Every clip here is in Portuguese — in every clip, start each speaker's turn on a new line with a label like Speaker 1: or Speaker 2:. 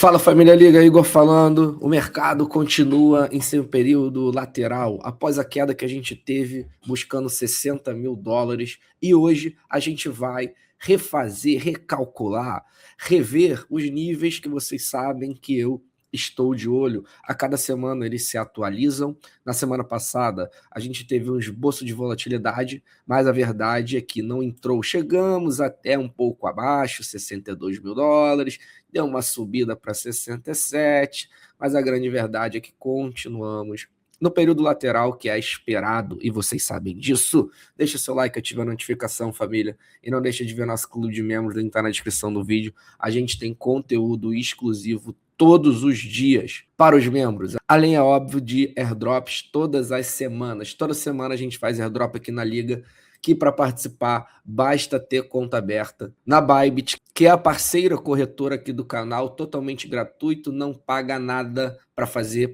Speaker 1: Fala família Liga, Igor falando. O mercado continua em seu período lateral após a queda que a gente teve buscando 60 mil dólares e hoje a gente vai refazer, recalcular, rever os níveis que vocês sabem que eu estou de olho. A cada semana eles se atualizam. Na semana passada a gente teve um esboço de volatilidade, mas a verdade é que não entrou. Chegamos até um pouco abaixo, 62 mil dólares. Deu uma subida para 67, mas a grande verdade é que continuamos no período lateral que é esperado, e vocês sabem disso. Deixa seu like, ativa a notificação, família, e não deixa de ver nosso clube de membros, o link tá na descrição do vídeo. A gente tem conteúdo exclusivo todos os dias para os membros, além, é óbvio, de airdrops todas as semanas. Toda semana a gente faz airdrop aqui na Liga, que para participar basta ter conta aberta na Bybit, que é a parceira corretora aqui do canal, totalmente gratuito, não paga nada para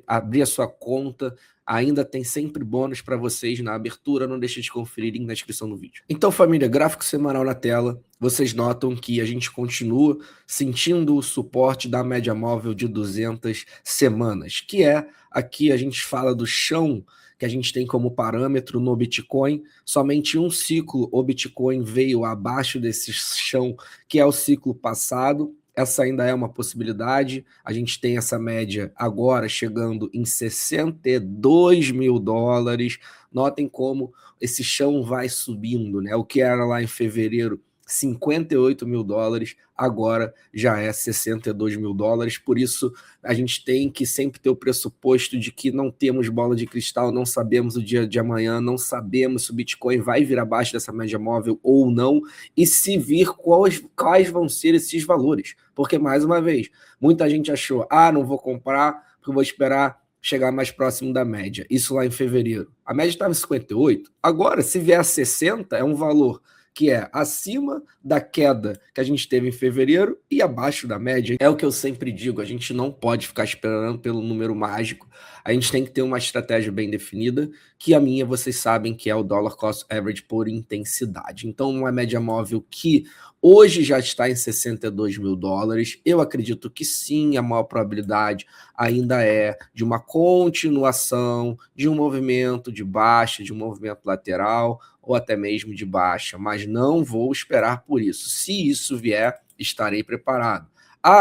Speaker 1: abrir a sua conta. Ainda tem sempre bônus para vocês na abertura, não deixe de conferir link na descrição do vídeo. Então, família, gráfico semanal na tela, vocês notam que a gente continua sentindo o suporte da média móvel de 200 semanas, que é, aqui a gente fala do chão que a gente tem como parâmetro no Bitcoin. Somente um ciclo o Bitcoin veio abaixo desse chão, que é o ciclo passado. Essa ainda é uma possibilidade. A gente tem essa média agora chegando em 62 mil dólares. Notem como esse chão vai subindo, né? O que era lá em fevereiro 58 mil dólares, agora já é 62 mil dólares. Por isso a gente tem que sempre ter o pressuposto de que não temos bola de cristal, não sabemos o dia de amanhã, não sabemos se o Bitcoin vai vir abaixo dessa média móvel ou não, e se vir, quais vão ser esses valores. Porque, mais uma vez, muita gente achou, não vou comprar porque vou esperar chegar mais próximo da média. Isso lá em fevereiro. A média estava em 58. Agora, se vier a 60, é um valor que é acima da queda que a gente teve em fevereiro e abaixo da média. É o que eu sempre digo, a gente não pode ficar esperando pelo número mágico, a gente tem que ter uma estratégia bem definida, que a minha, vocês sabem que é o Dollar Cost Average por intensidade. Então, uma média móvel que hoje já está em 62 mil dólares, eu acredito que sim, a maior probabilidade ainda é de uma continuação de um movimento de baixa, de um movimento lateral, ou até mesmo de baixa, mas não vou esperar por isso. Se isso vier, estarei preparado.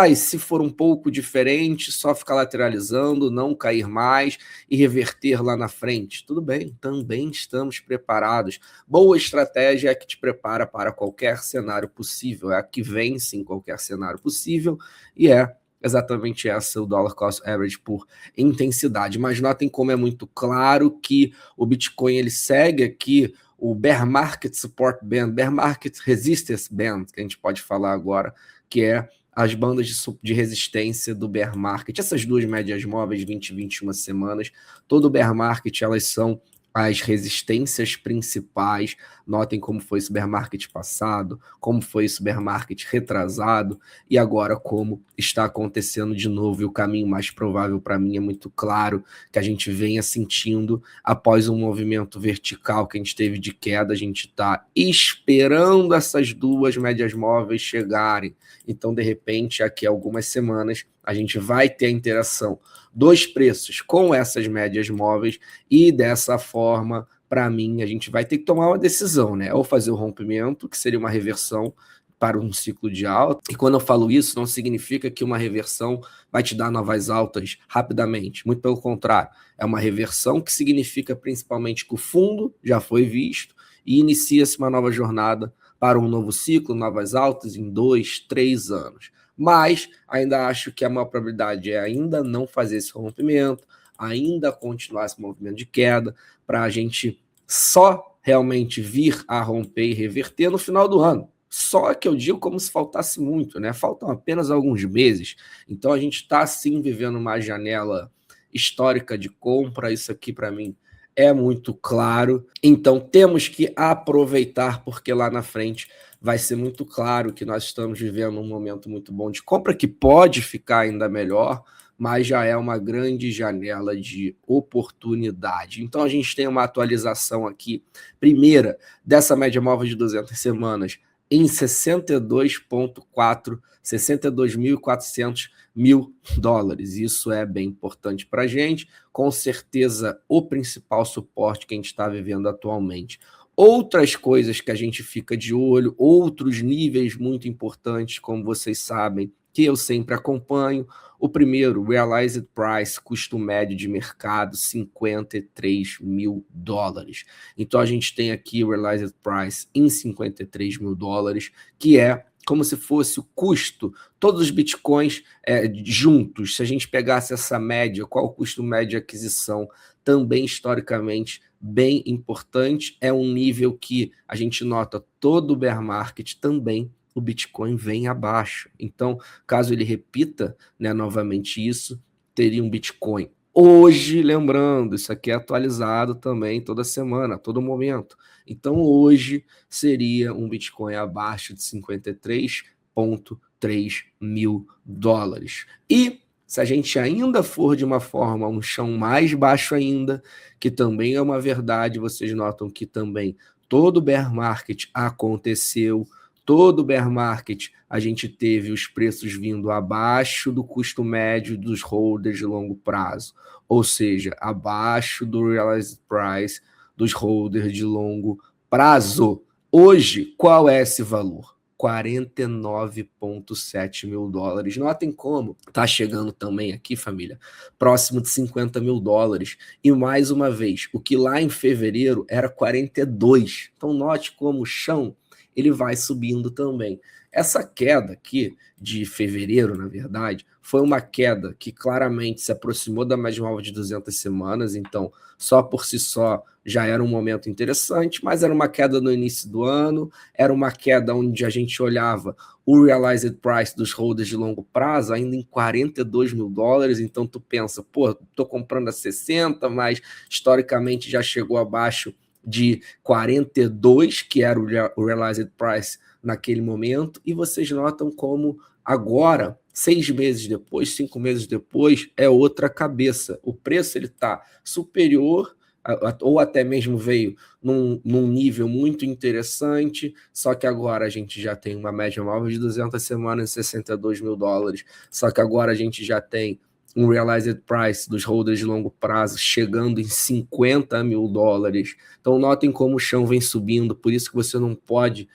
Speaker 1: E se for um pouco diferente, só ficar lateralizando, não cair mais e reverter lá na frente, tudo bem, também estamos preparados. Boa estratégia é a que te prepara para qualquer cenário possível, é a que vence em qualquer cenário possível, e é exatamente essa, o Dollar Cost Average por intensidade. Mas notem como é muito claro que o Bitcoin ele segue aqui o Bear Market Support Band, Bear Market Resistance Band, que a gente pode falar agora, que é as bandas de resistência do Bear Market. Essas duas médias móveis, 20 e 21 semanas, todo o Bear Market, elas são as resistências principais. Notem como foi esse bear market passado, como foi esse bear market retrasado, e agora como está acontecendo de novo. E o caminho mais provável para mim é muito claro, que a gente venha sentindo após um movimento vertical que a gente teve de queda, a gente está esperando essas duas médias móveis chegarem. Então, de repente, aqui a algumas semanas, a gente vai ter a interação dos preços com essas médias móveis, e dessa forma, para mim, a gente vai ter que tomar uma decisão, né? Ou fazer o rompimento, que seria uma reversão para um ciclo de alta. E quando eu falo isso, não significa que uma reversão vai te dar novas altas rapidamente. Muito pelo contrário, é uma reversão que significa principalmente que o fundo já foi visto e inicia-se uma nova jornada para um novo ciclo, novas altas em 2, 3 anos. Mas ainda acho que a maior probabilidade é ainda não fazer esse rompimento, ainda continuar esse movimento de queda, para a gente só realmente vir a romper e reverter no final do ano. Só que eu digo como se faltasse muito, né? Faltam apenas alguns meses. Então a gente está sim vivendo uma janela histórica de compra. Isso aqui para mim é muito claro. Então temos que aproveitar, porque lá na frente vai ser muito claro que nós estamos vivendo um momento muito bom de compra, que pode ficar ainda melhor, mas já é uma grande janela de oportunidade. Então a gente tem uma atualização aqui, primeira, dessa média móvel de 200 semanas, em 62,4, 62.400 mil dólares. Isso é bem importante para a gente, com certeza o principal suporte que a gente está vivendo atualmente. Outras coisas que a gente fica de olho, outros níveis muito importantes, como vocês sabem, que eu sempre acompanho. O primeiro, Realized Price, custo médio de mercado, 53 mil dólares. Então a gente tem aqui o Realized Price em 53 mil dólares, que é como se fosse o custo, todos os bitcoins juntos, se a gente pegasse essa média, qual o custo médio de aquisição, também historicamente bem importante, é um nível que a gente nota todo o bear market também, o Bitcoin vem abaixo. Então, caso ele repita, né, novamente isso, teria um Bitcoin hoje, lembrando, isso aqui é atualizado também toda semana, a todo momento. Então, hoje seria um Bitcoin abaixo de 53,3 mil dólares. E se a gente ainda for de uma forma, um chão mais baixo ainda, que também é uma verdade, vocês notam que também todo bear market aconteceu, todo bear market a gente teve os preços vindo abaixo do custo médio dos holders de longo prazo, ou seja, abaixo do realized price dos holders de longo prazo. Hoje, qual é esse valor? 49,7 mil dólares. Notem como está chegando também aqui, família, próximo de 50 mil dólares. E mais uma vez, o que lá em fevereiro era 42. Então note como o chão ele vai subindo também. Essa queda aqui de fevereiro, na verdade, foi uma queda que claramente se aproximou da média móvel de 200 semanas, então só por si só já era um momento interessante, mas era uma queda no início do ano, era uma queda onde a gente olhava o realized price dos holders de longo prazo ainda em 42 mil dólares, então tu pensa, pô, tô comprando a 60, mas historicamente já chegou abaixo de 42, que era o realized price naquele momento, e vocês notam como agora, 6 meses depois, 5 meses depois, é outra cabeça. O preço ele está superior, ou até mesmo veio num nível muito interessante, só que agora a gente já tem uma média móvel de 200 semanas, 62 mil dólares, só que agora a gente já tem um realized price dos holders de longo prazo chegando em 50 mil dólares. Então notem como o chão vem subindo, por isso que você não pode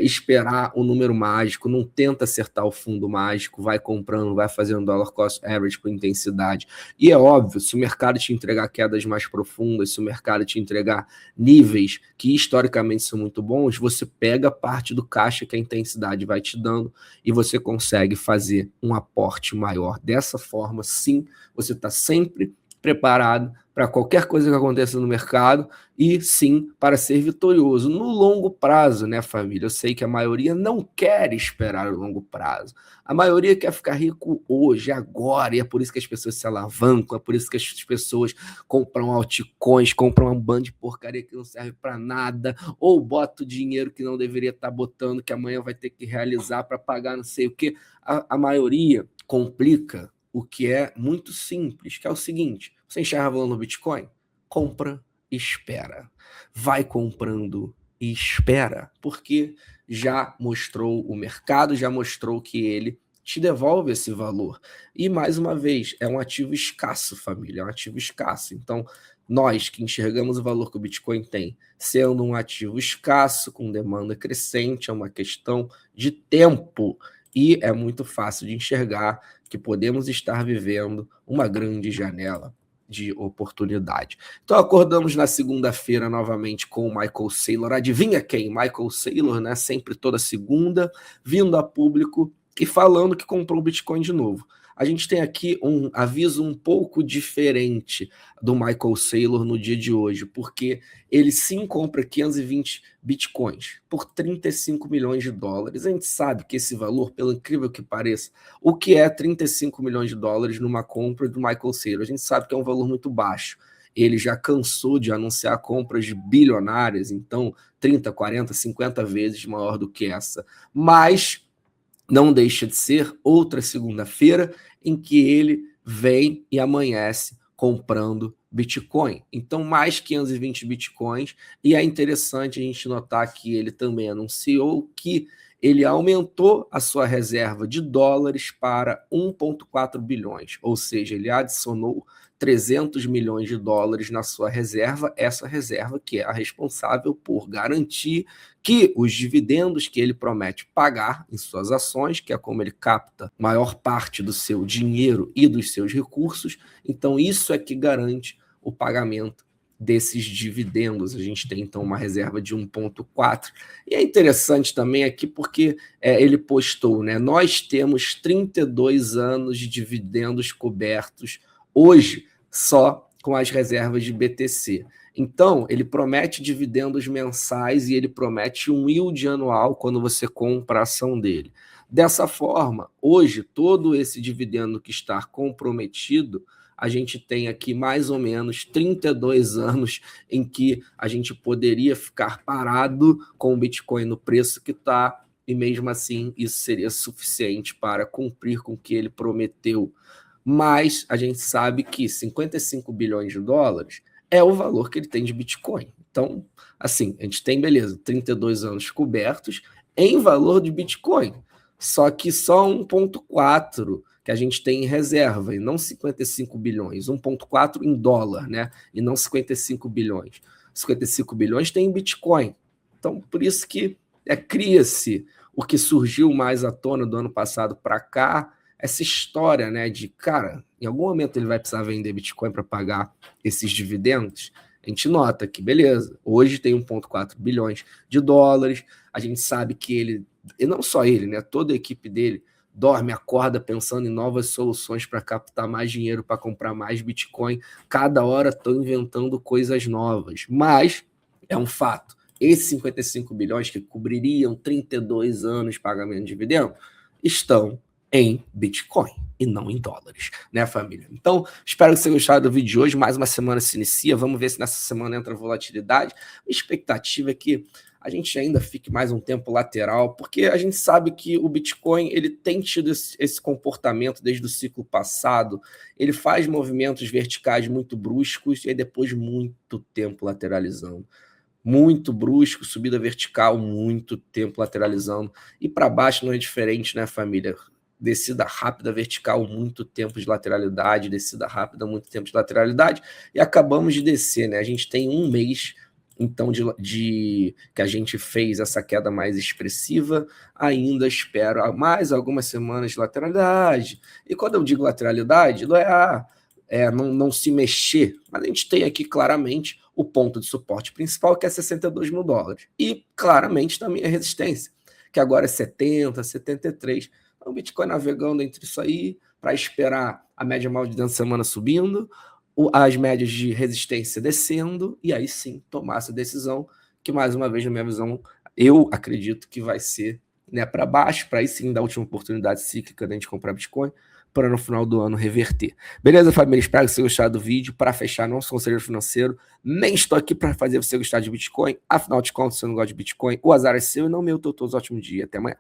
Speaker 1: esperar o número mágico, não tenta acertar o fundo mágico, vai comprando, vai fazendo dollar cost average com intensidade. E é óbvio, se o mercado te entregar quedas mais profundas, se o mercado te entregar níveis que historicamente são muito bons, você pega parte do caixa que a intensidade vai te dando e você consegue fazer um aporte maior. Dessa forma, sim, você está sempre preparado para qualquer coisa que aconteça no mercado e sim para ser vitorioso no longo prazo, né, família? Eu sei que a maioria não quer esperar o longo prazo. A maioria quer ficar rico hoje, agora, e é por isso que as pessoas se alavancam, é por isso que as pessoas compram altcoins, compram um bando de porcaria que não serve para nada, ou bota o dinheiro que não deveria estar botando, que amanhã vai ter que realizar para pagar não sei o quê. A maioria complica o que é muito simples, que é o seguinte: você enxerga valor no Bitcoin? Compra e espera. Vai comprando e espera, porque já mostrou, o mercado já mostrou que ele te devolve esse valor. E, mais uma vez, é um ativo escasso, família, é um ativo escasso. Então, nós que enxergamos o valor que o Bitcoin tem, sendo um ativo escasso, com demanda crescente, é uma questão de tempo. E é muito fácil de enxergar que podemos estar vivendo uma grande janela de oportunidade. Então acordamos na segunda-feira novamente com o Michael Saylor. Adivinha quem? Michael Saylor, né? Sempre toda segunda, vindo a público e falando que comprou o Bitcoin de novo. A gente tem aqui um aviso um pouco diferente do Michael Saylor no dia de hoje, porque ele sim compra 520 bitcoins por 35 milhões de dólares. A gente sabe que esse valor, pelo incrível que pareça, o que é 35 milhões de dólares numa compra do Michael Saylor? A gente sabe que é um valor muito baixo. Ele já cansou de anunciar compras bilionárias, então 30, 40, 50 vezes maior do que essa. Mas não deixa de ser outra segunda-feira em que ele vem e amanhece comprando Bitcoin. Então, mais 520 Bitcoins. E é interessante a gente notar que ele também anunciou que ele aumentou a sua reserva de dólares para 1,4 bilhões, ou seja, ele adicionou 300 milhões de dólares na sua reserva, essa reserva que é a responsável por garantir que os dividendos que ele promete pagar em suas ações, que é como ele capta maior parte do seu dinheiro e dos seus recursos, então isso é que garante o pagamento desses dividendos. A gente tem então uma reserva de 1,4. E é interessante também aqui porque ele postou, né? Nós temos 32 anos de dividendos cobertos hoje só com as reservas de BTC. Então, ele promete dividendos mensais e ele promete um yield anual quando você compra a ação dele. Dessa forma, hoje, todo esse dividendo que está comprometido, a gente tem aqui mais ou menos 32 anos em que a gente poderia ficar parado com o Bitcoin no preço que está, e mesmo assim isso seria suficiente para cumprir com o que ele prometeu. Mas a gente sabe que 55 bilhões de dólares é o valor que ele tem de Bitcoin. Então, assim, a gente tem, beleza, 32 anos cobertos em valor de Bitcoin, só que só 1,4 que a gente tem em reserva, e não 55 bilhões, 1,4 em dólar, né? E não 55 bilhões. 55 bilhões tem em Bitcoin. Então, por isso que cria-se o que surgiu mais à tona do ano passado para cá, essa história, né, de, cara, em algum momento ele vai precisar vender Bitcoin para pagar esses dividendos. A gente nota que, beleza, hoje tem 1,4 bilhões de dólares, a gente sabe que ele, e não só ele, né, toda a equipe dele, dorme, acorda pensando em novas soluções para captar mais dinheiro, para comprar mais Bitcoin. Cada hora estão inventando coisas novas. Mas é um fato. Esses 55 bilhões que cobririam 32 anos de pagamento de dividendo estão em Bitcoin e não em dólares, né, família? Então, espero que você tenha gostado do vídeo de hoje. Mais uma semana se inicia. Vamos ver se nessa semana entra volatilidade. A expectativa é que a gente ainda fique mais um tempo lateral, porque a gente sabe que o Bitcoin ele tem tido esse comportamento desde o ciclo passado. Ele faz movimentos verticais muito bruscos e aí depois muito tempo lateralizando. Muito brusco, subida vertical, muito tempo lateralizando. E para baixo não é diferente, né, família? Descida rápida, vertical, muito tempo de lateralidade, descida rápida, muito tempo de lateralidade, e acabamos de descer, né? A gente tem um mês, então, que a gente fez essa queda mais expressiva, ainda espero mais algumas semanas de lateralidade. E quando eu digo lateralidade, não não se mexer, mas a gente tem aqui claramente o ponto de suporte principal, que é 62 mil dólares, e claramente também a resistência, que agora é 70, 73. O Bitcoin navegando entre isso aí, para esperar a média móvel de dentro da semana subindo, as médias de resistência descendo, e aí sim tomar essa decisão, que mais uma vez, na minha visão, eu acredito que vai ser, né, para baixo, para aí sim dar a última oportunidade cíclica da gente comprar Bitcoin, para no final do ano reverter. Beleza, família? Espero que você tenha gostado do vídeo. Para fechar, não sou um conselheiro financeiro, nem estou aqui para fazer você gostar de Bitcoin. Afinal de contas, se você não gosta de Bitcoin, o azar é seu e não meu. Todos ótimo dia. Até amanhã.